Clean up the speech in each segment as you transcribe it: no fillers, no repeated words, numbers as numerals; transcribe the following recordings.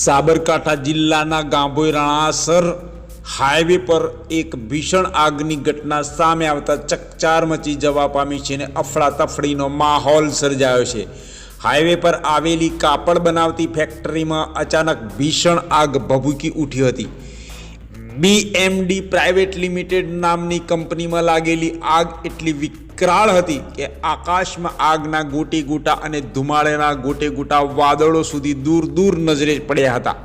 સાબરકાંઠા જિલ્લાના ગાંભોઈ રણાસર હાઈવે પર એક ભીષણ આગની ઘટના સામે આવતા ચકચાર મચી જવા પામી છે અને અફડાતફડીનો માહોલ સર્જાયો છે। હાઈવે પર આવેલી કાપડ બનાવતી ફેક્ટરીમાં અચાનક ભીષણ આગ ભભૂકી ઉઠી હતી। BMD પ્રાઇવેટ લિમિટેડ નામની કંપનીમાં લાગેલી આગ એટલી વિકરાળ હતી કે આકાશમાં આગના ગોટે ગોટા અને ધુમાડાના ગોટે ગોટા વાદળો સુધી દૂર દૂર નજરે પડ્યા હતા।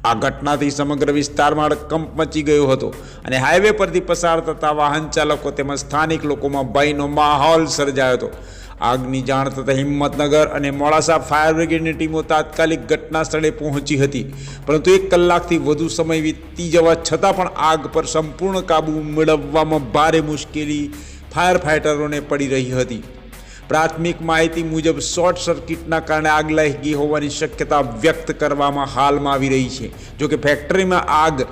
આ ઘટનાથી સમગ્ર વિસ્તારમાં કંપ મચી ગયો હતો અને હાઈવે પરથી પસાર થતા વાહન ચાલકો તેમજ સ્થાનિક લોકોમાં ભયનો માહોલ સર્જાયો હતો। આગની જાણ થતાં હિંમતનગર અને મોડાસા ફાયર બ્રિગેડની ટીમો તાત્કાલિક ઘટના સ્થળે પહોંચી હતી, પરંતુ 1 કલાકથી વધુ સમય વીતી જવા છતાં પણ આગ પર સંપૂર્ણ કાબૂ મેળવવામાં ભારે મુશ્કેલી ફાયર ફાઇટરોને પડી રહી હતી। પ્રાથમિક માહિતી મુજબ શોર્ટ સર્કિટના કારણે આગ લાગી હોવાની શક્યતા વ્યક્ત કરવામાં હાલમાં આવી રહી છે। જોકે ફેક્ટરીમાં આગ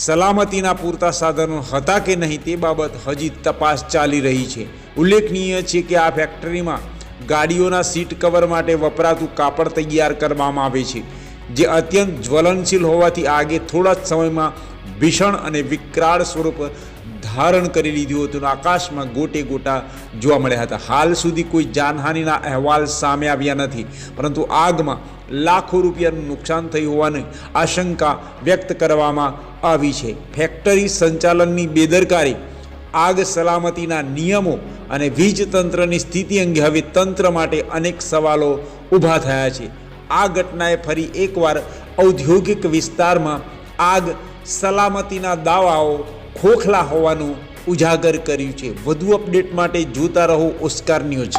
સલામતીના પૂરતા સાધનો હતા કે નહીં તે બાબત હજી તપાસ ચાલી રહી છે। ઉલ્લેખનીય છે કે આ ફેક્ટરીમાં ગાડીઓના સીટ કવર માટે વપરાતું કાપડ તૈયાર કરવામાં આવે છે, જે અત્યંત જ્વલનશીલ હોવાથી આગે થોડા જ સમયમાં ભીષણ અને વિકરાળ સ્વરૂપ ધારણ કરી લીધું હતું। આકાશમાં ગોટે ગોટા જોવા મળ્યા હતા। હાલ સુધી કોઈ જાનહાનિના અહેવાલ સામે આવ્યા નથી, પરંતુ આગમાં લાખો રૂપિયાનું નુકસાન થયું હોવાની આશંકા વ્યક્ત કરવામાં આવી છે। ફેક્ટરી સંચાલનની બેદરકારી, આગ સલામતીના નિયમો અને વીજ તંત્રની સ્થિતિ અંગે હવે તંત્ર માટે અનેક સવાલો ઊભા થયા છે। આ ઘટનાએ ફરી એકવાર ઔદ્યોગિક વિસ્તારમાં આગ સલામતીના દાવાઓ ખોખલા હોવાનું ઉજાગર કર્યું છે। વધુ અપડેટ માટે જોતા રહો ઓસ્કાર ન્યૂઝ।